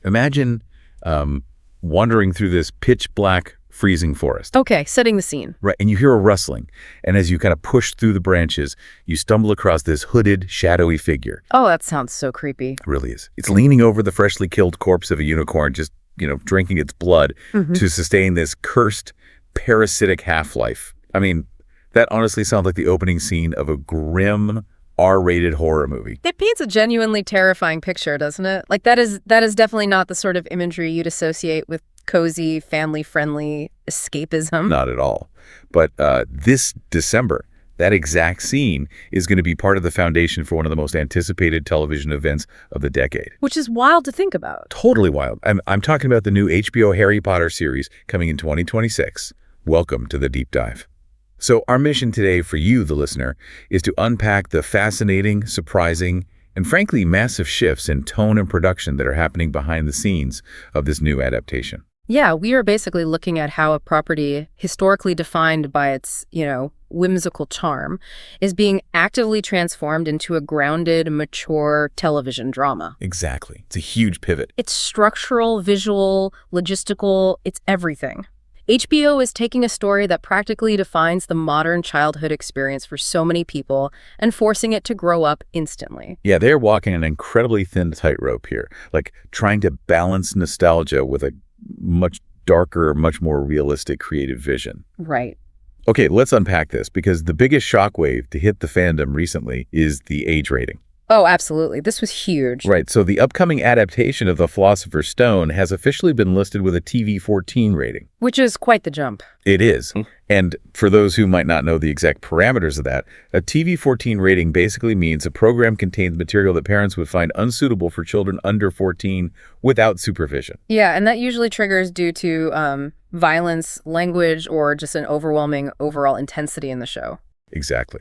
Imagine wandering through this pitch black freezing forest. Okay, setting the scene. Right, and you hear a rustling, and as you kind of push through the branches, you stumble across this hooded, shadowy figure. Oh, that sounds so creepy. It really is. It's leaning over the freshly killed corpse of a unicorn, just, drinking its blood to sustain this cursed, parasitic half-life. I mean, that honestly sounds like the opening scene of a grim, R-rated horror movie. It paints a genuinely terrifying picture, doesn't it? Like, that is definitely not the sort of imagery you'd associate with cozy, family-friendly escapism. Not at all. But this December, that exact scene is going to be part of the foundation for one of the most anticipated television events of the decade. Which is wild to think about. Totally wild. I'm talking about the new HBO Harry Potter series coming in 2026. Welcome to the Deep Dive. So our mission today for you, the listener, is to unpack the fascinating, surprising, and frankly massive shifts in tone and production that are happening behind the scenes of this new adaptation. Yeah, we are basically looking at how a property historically defined by its, whimsical charm is being actively transformed into a grounded, mature television drama. Exactly. It's a huge pivot. It's structural, visual, logistical, it's everything. HBO is taking a story that practically defines the modern childhood experience for so many people and forcing it to grow up instantly. Yeah, they're walking an incredibly thin tightrope here, like trying to balance nostalgia with a much darker, much more realistic creative vision. Right. Okay, let's unpack this, because the biggest shockwave to hit the fandom recently is the age rating. Oh, absolutely. This was huge. Right, so the upcoming adaptation of The Philosopher's Stone has officially been listed with a TV-14 rating. Which is quite the jump. It is. And for those who might not know the exact parameters of that, a TV-14 rating basically means a program contains material that parents would find unsuitable for children under 14 without supervision. Yeah, and that usually triggers due to violence, language, or just an overwhelming overall intensity in the show. Exactly.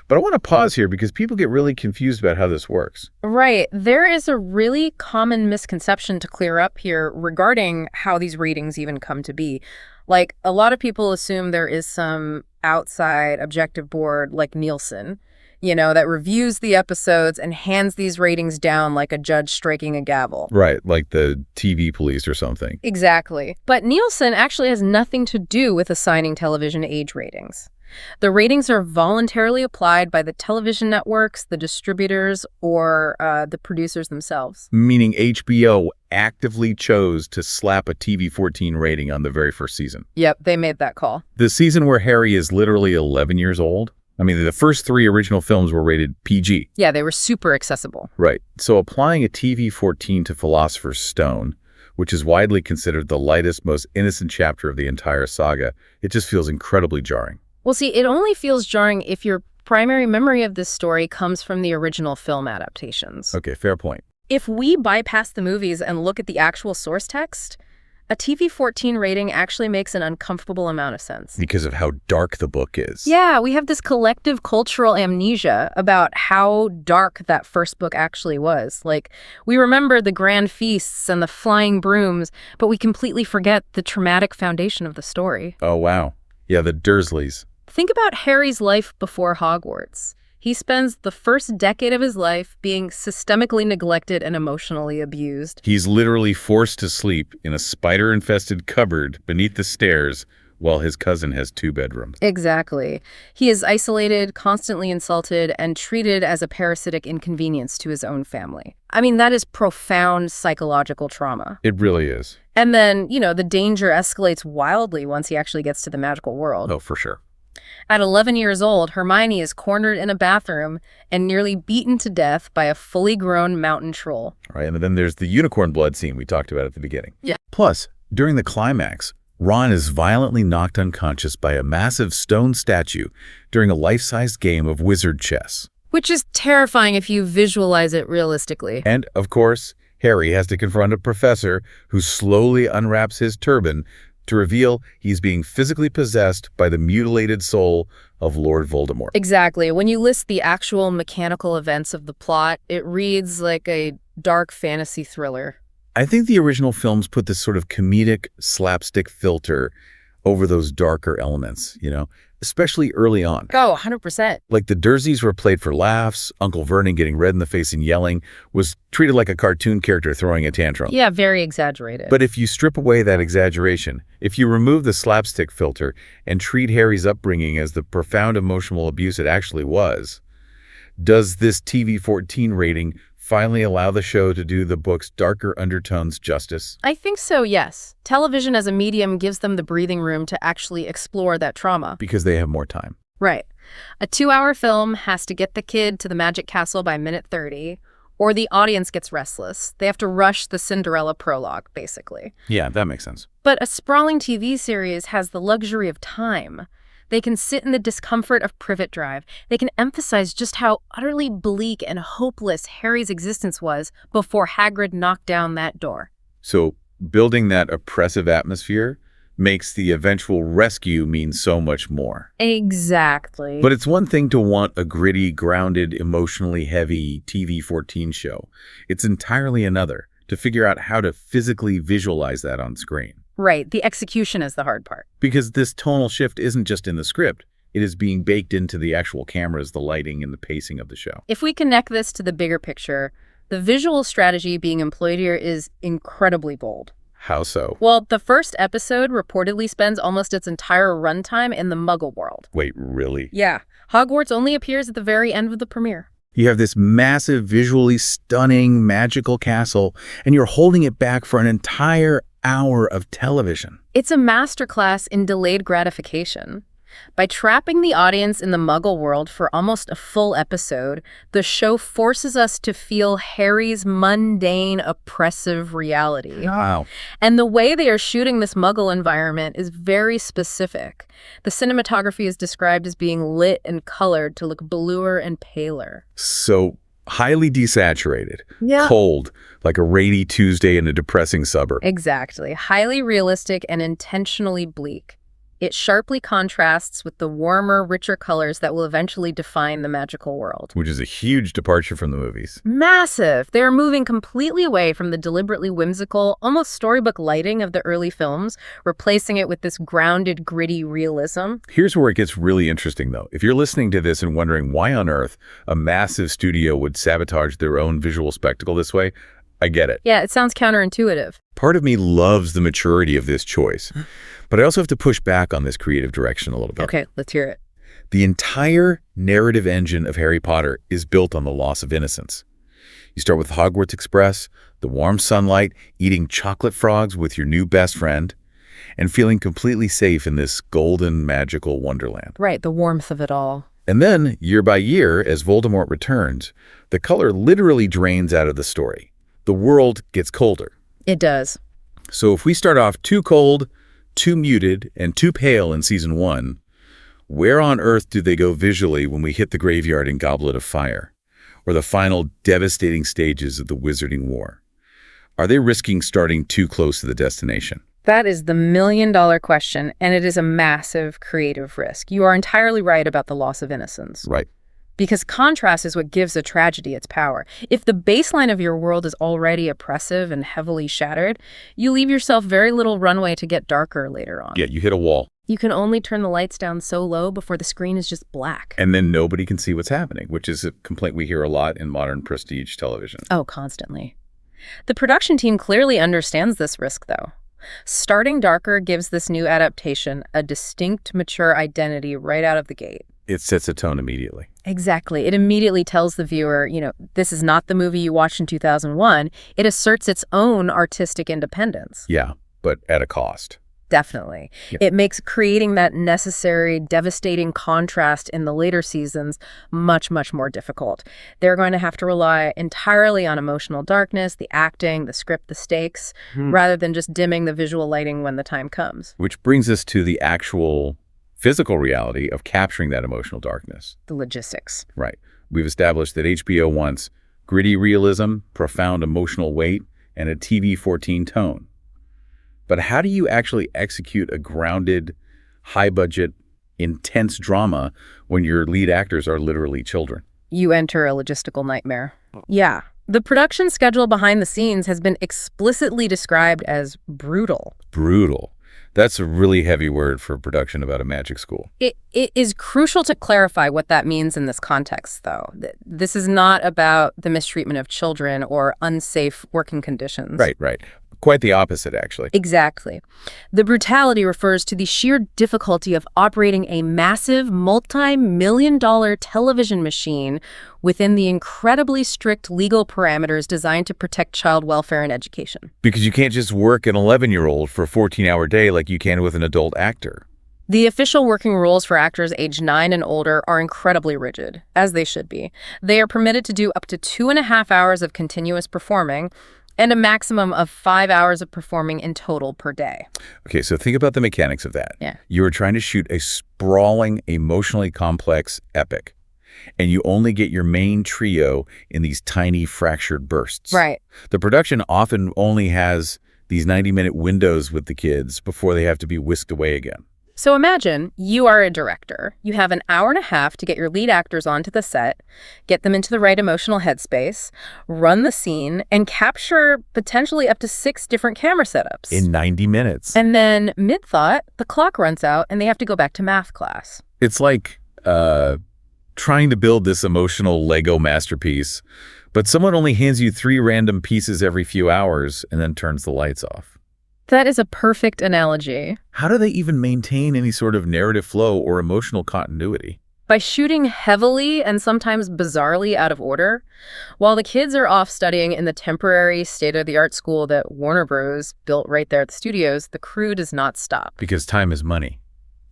But I want to pause here because people get really confused about how this works. Right. There is a really common misconception to clear up here regarding how these ratings even come to be. Like, a lot of people assume there is some outside objective board like Nielsen, that reviews the episodes and hands these ratings down like a judge striking a gavel. Right, like the TV police or something. Exactly. But Nielsen actually has nothing to do with assigning television age ratings. The ratings are voluntarily applied by the television networks, the distributors, or the producers themselves. Meaning HBO actively chose to slap a TV-14 rating on the very first season. Yep, they made that call. The season where Harry is literally 11 years old? I mean, the first 3 original films were rated PG. Yeah, they were super accessible. Right. So applying a TV-14 to Philosopher's Stone, which is widely considered the lightest, most innocent chapter of the entire saga, it just feels incredibly jarring. Well, see, it only feels jarring if your primary memory of this story comes from the original film adaptations. Okay, fair point. If we bypass the movies and look at the actual source text, a TV-14 rating actually makes an uncomfortable amount of sense. Because of how dark the book is. Yeah, we have this collective cultural amnesia about how dark that first book actually was. Like, we remember the grand feasts and the flying brooms, but we completely forget the traumatic foundation of the story. Oh, wow. Yeah, the Dursleys. Think about Harry's life before Hogwarts. He spends the first decade of his life being systemically neglected and emotionally abused. He's literally forced to sleep in a spider-infested cupboard beneath the stairs while his cousin has 2 bedrooms. Exactly. He is isolated, constantly insulted, and treated as a parasitic inconvenience to his own family. I mean, that is profound psychological trauma. It really is. And then, the danger escalates wildly once he actually gets to the magical world. Oh, for sure. At 11 years old, Hermione is cornered in a bathroom and nearly beaten to death by a fully grown mountain troll. Right, and then there's the unicorn blood scene we talked about at the beginning. Yeah. Plus, during the climax, Ron is violently knocked unconscious by a massive stone statue during a life-sized game of wizard chess. Which is terrifying if you visualize it realistically. And, of course, Harry has to confront a professor who slowly unwraps his turban to reveal he's being physically possessed by the mutilated soul of Lord Voldemort. Exactly. When you list the actual mechanical events of the plot, it reads like a dark fantasy thriller. I think the original films put this sort of comedic slapstick filter over those darker elements, especially early on. Oh, 100%. Like the Dursleys were played for laughs, Uncle Vernon getting red in the face and yelling was treated like a cartoon character throwing a tantrum. Yeah, very exaggerated. But if you strip away that exaggeration, if you remove the slapstick filter and treat Harry's upbringing as the profound emotional abuse it actually was, does this TV-14 rating finally allow the show to do the book's darker undertones justice? I think so, yes. Television as a medium gives them the breathing room to actually explore that trauma. Because they have more time. Right. A 2-hour film has to get the kid to the Magic Castle by minute 30, or the audience gets restless. They have to rush the Cinderella prologue, basically. Yeah, that makes sense. But a sprawling TV series has the luxury of time. They can sit in the discomfort of Privet Drive. They can emphasize just how utterly bleak and hopeless Harry's existence was before Hagrid knocked down that door. So building that oppressive atmosphere makes the eventual rescue mean so much more. Exactly. But it's one thing to want a gritty, grounded, emotionally heavy TV-14 show. It's entirely another to figure out how to physically visualize that on screen. Right. The execution is the hard part. Because this tonal shift isn't just in the script. It is being baked into the actual cameras, the lighting, and the pacing of the show. If we connect this to the bigger picture, the visual strategy being employed here is incredibly bold. How so? Well, the first episode reportedly spends almost its entire runtime in the Muggle world. Wait, really? Yeah. Hogwarts only appears at the very end of the premiere. You have this massive, visually stunning, magical castle, and you're holding it back for an entire hour of television. It's a masterclass in delayed gratification. By trapping the audience in the Muggle world for almost a full episode, the show forces us to feel Harry's mundane, oppressive reality. Wow. And the way they are shooting this Muggle environment is very specific. The cinematography is described as being lit and colored to look bluer and paler. So highly desaturated, Yeah. cold, like a rainy Tuesday in a depressing suburb. Exactly. Highly realistic and intentionally bleak. It sharply contrasts with the warmer, richer colors that will eventually define the magical world. Which is a huge departure from the movies. Massive! They are moving completely away from the deliberately whimsical, almost storybook lighting of the early films, replacing it with this grounded, gritty realism. Here's where it gets really interesting, though. If you're listening to this and wondering why on earth a massive studio would sabotage their own visual spectacle this way, I get it. Yeah, it sounds counterintuitive. Part of me loves the maturity of this choice, but I also have to push back on this creative direction a little bit. Okay, let's hear it. The entire narrative engine of Harry Potter is built on the loss of innocence. You start with Hogwarts Express, the warm sunlight, eating chocolate frogs with your new best friend, and feeling completely safe in this golden, magical wonderland. Right, the warmth of it all. And then, year by year, as Voldemort returns, the color literally drains out of the story. The world gets colder. It does. So if we start off too cold, too muted, and too pale in Season 1, where on earth do they go visually when we hit the graveyard in Goblet of Fire, or the final devastating stages of the Wizarding War? Are they risking starting too close to the destination? That is the million-dollar question, and it is a massive creative risk. You are entirely right about the loss of innocence. Right. Because contrast is what gives a tragedy its power. If the baseline of your world is already oppressive and heavily shattered, you leave yourself very little runway to get darker later on. Yeah, you hit a wall. You can only turn the lights down so low before the screen is just black. And then nobody can see what's happening, which is a complaint we hear a lot in modern prestige television. Oh, constantly. The production team clearly understands this risk, though. Starting darker gives this new adaptation a distinct, mature identity right out of the gate. It sets a tone immediately. Exactly. It immediately tells the viewer, this is not the movie you watched in 2001. It asserts its own artistic independence. Yeah, but at a cost. Definitely. Yeah. It makes creating that necessary, devastating contrast in the later seasons much, much more difficult. They're going to have to rely entirely on emotional darkness, the acting, the script, the stakes, rather than just dimming the visual lighting when the time comes. Which brings us to the actual physical reality of capturing that emotional darkness. The logistics. Right. We've established that HBO wants gritty realism, profound emotional weight, and a TV-14 tone. But how do you actually execute a grounded, high-budget, intense drama when your lead actors are literally children? You enter a logistical nightmare. Yeah. The production schedule behind the scenes has been explicitly described as brutal. Brutal. That's a really heavy word for a production about a magic school. It is crucial to clarify what that means in this context, though. This is not about the mistreatment of children or unsafe working conditions. Right, right. Quite the opposite, actually. Exactly. The brutality refers to the sheer difficulty of operating a massive, multi-million-dollar television machine within the incredibly strict legal parameters designed to protect child welfare and education. Because you can't just work an 11-year-old for a 14-hour day like you can with an adult actor. The official working rules for actors age 9 and older are incredibly rigid, as they should be. They are permitted to do up to 2.5 hours of continuous performing, and a maximum of 5 hours of performing in total per day. Okay, so think about the mechanics of that. Yeah. You are trying to shoot a sprawling, emotionally complex epic, and you only get your main trio in these tiny fractured bursts. Right. The production often only has these 90-minute windows with the kids before they have to be whisked away again. So imagine you are a director. You have an hour and a half to get your lead actors onto the set, get them into the right emotional headspace, run the scene, and capture potentially up to 6 different camera setups. In 90 minutes. And then mid-thought, the clock runs out and they have to go back to math class. It's like trying to build this emotional Lego masterpiece, but someone only hands you 3 random pieces every few hours and then turns the lights off. That is a perfect analogy. How do they even maintain any sort of narrative flow or emotional continuity? By shooting heavily and sometimes bizarrely out of order, while the kids are off studying in the temporary state-of-the-art school that Warner Bros. Built right there at the studios, the crew does not stop. Because time is money.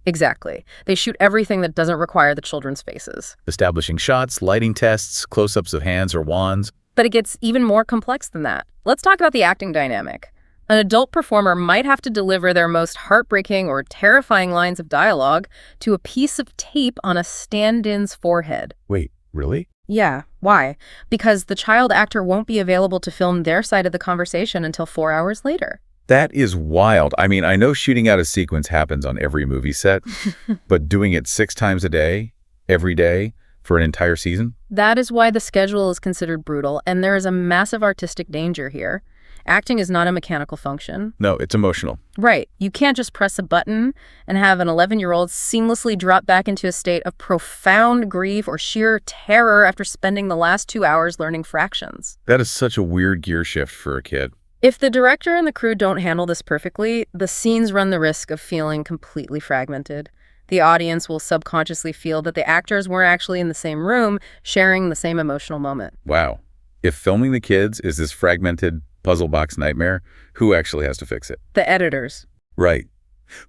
Exactly. They shoot everything that doesn't require the children's faces. Establishing shots, lighting tests, close-ups of hands or wands. But it gets even more complex than that. Let's talk about the acting dynamic. An adult performer might have to deliver their most heartbreaking or terrifying lines of dialogue to a piece of tape on a stand-in's forehead. Wait, really? Yeah, why? Because the child actor won't be available to film their side of the conversation until 4 hours later. That is wild. I mean, I know shooting out a sequence happens on every movie set, but doing it 6 times a day, every day, for an entire season? That is why the schedule is considered brutal, and there is a massive artistic danger here. Acting is not a mechanical function. No, it's emotional. Right. You can't just press a button and have an 11-year-old seamlessly drop back into a state of profound grief or sheer terror after spending the last 2 hours learning fractions. That is such a weird gear shift for a kid. If the director and the crew don't handle this perfectly, the scenes run the risk of feeling completely fragmented. The audience will subconsciously feel that the actors weren't actually in the same room, sharing the same emotional moment. Wow. If filming the kids is this fragmented puzzle box nightmare, who actually has to fix it? The editors. Right.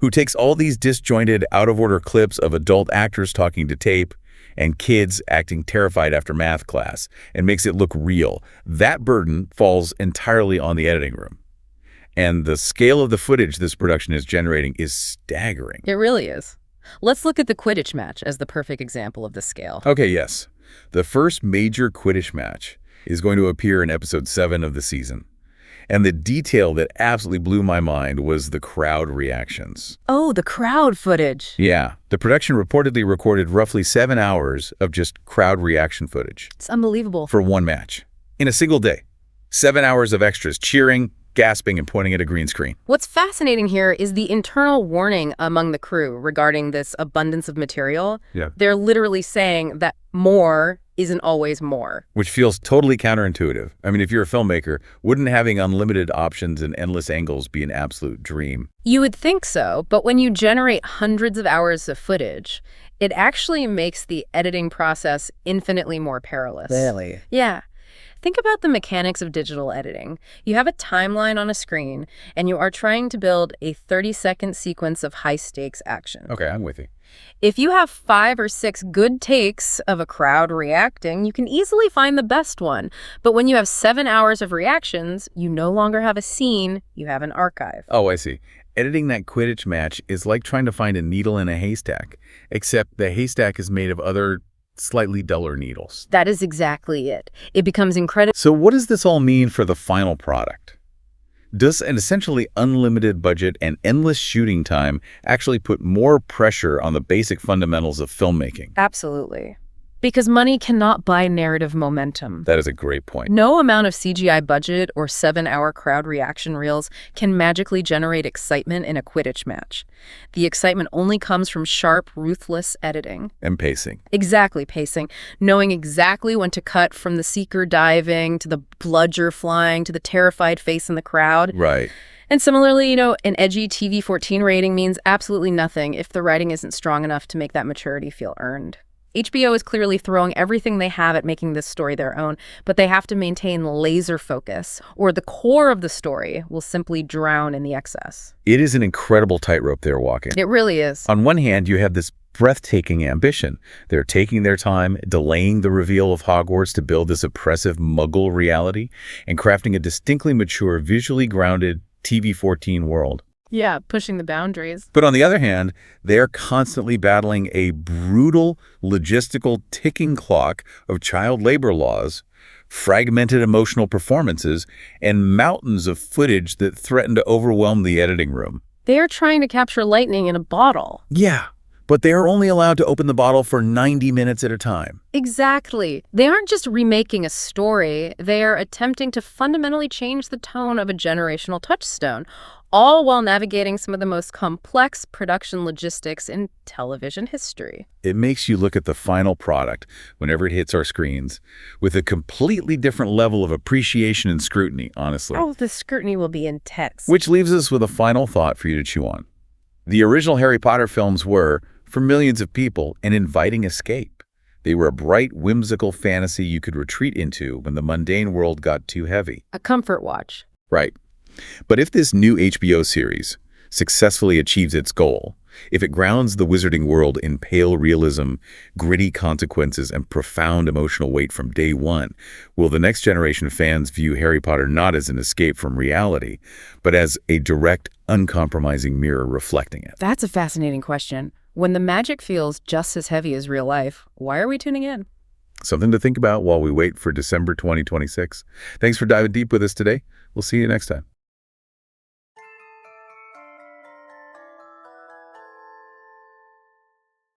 Who takes all these disjointed, out-of-order clips of adult actors talking to tape and kids acting terrified after math class and makes it look real. That burden falls entirely on the editing room. And the scale of the footage this production is generating is staggering. It really is. Let's look at the Quidditch match as the perfect example of this scale. Okay, yes. The first major Quidditch match is going to appear in episode 7 of the season. And the detail that absolutely blew my mind was the crowd reactions. Oh, the crowd footage. Yeah. The production reportedly recorded roughly 7 hours of just crowd reaction footage. It's unbelievable. For one match. In a single day. 7 hours of extras cheering, gasping, and pointing at a green screen. What's fascinating here is the internal warning among the crew regarding this abundance of material. Yeah. They're literally saying that more isn't always more. Which feels totally counterintuitive. I mean, if you're a filmmaker, wouldn't having unlimited options and endless angles be an absolute dream? You would think so, but when you generate hundreds of hours of footage, it actually makes the editing process infinitely more perilous. Really? Yeah. Think about the mechanics of digital editing. You have a timeline on a screen, and you are trying to build a 30-second sequence of high-stakes action. Okay, I'm with you. If you have 5 or 6 good takes of a crowd reacting, you can easily find the best one. But when you have 7 hours of reactions, you no longer have a scene, you have an archive. Oh, I see. Editing that Quidditch match is like trying to find a needle in a haystack, except the haystack is made of other slightly duller needles. That is exactly it. It becomes incredible. So what does this all mean for the final product? Does an essentially unlimited budget and endless shooting time actually put more pressure on the basic fundamentals of filmmaking? Absolutely. Because money cannot buy narrative momentum. That is a great point. No amount of CGI budget or 7-hour crowd reaction reels can magically generate excitement in a Quidditch match. The excitement only comes from sharp, ruthless editing. And pacing. Exactly, pacing. Knowing exactly when to cut from the seeker diving to the bludger flying to the terrified face in the crowd. Right. And similarly, an edgy TV-14 rating means absolutely nothing if the writing isn't strong enough to make that maturity feel earned. HBO is clearly throwing everything they have at making this story their own, but they have to maintain laser focus, or the core of the story will simply drown in the excess. It is an incredible tightrope they're walking. It really is. On one hand, you have this breathtaking ambition. They're taking their time, delaying the reveal of Hogwarts to build this oppressive Muggle reality, and crafting a distinctly mature, visually grounded TV-14 world. Yeah, pushing the boundaries. But on the other hand, they're constantly battling a brutal, logistical ticking clock of child labor laws, fragmented emotional performances, and mountains of footage that threaten to overwhelm the editing room. They are trying to capture lightning in a bottle. Yeah, but they are only allowed to open the bottle for 90 minutes at a time. Exactly. They aren't just remaking a story, they are attempting to fundamentally change the tone of a generational touchstone, all while navigating some of the most complex production logistics in television history. It makes you look at the final product, whenever it hits our screens, with a completely different level of appreciation and scrutiny, honestly. Oh, the scrutiny will be intense. Which leaves us with a final thought for you to chew on. The original Harry Potter films were, for millions of people, an inviting escape. They were a bright, whimsical fantasy you could retreat into when the mundane world got too heavy. A comfort watch. Right. But if this new HBO series successfully achieves its goal, if it grounds the wizarding world in pale realism, gritty consequences, and profound emotional weight from day one, will the next generation of fans view Harry Potter not as an escape from reality, but as a direct, uncompromising mirror reflecting it? That's a fascinating question. When the magic feels just as heavy as real life, why are we tuning in? Something to think about while we wait for December 2026. Thanks for diving deep with us today. We'll see you next time.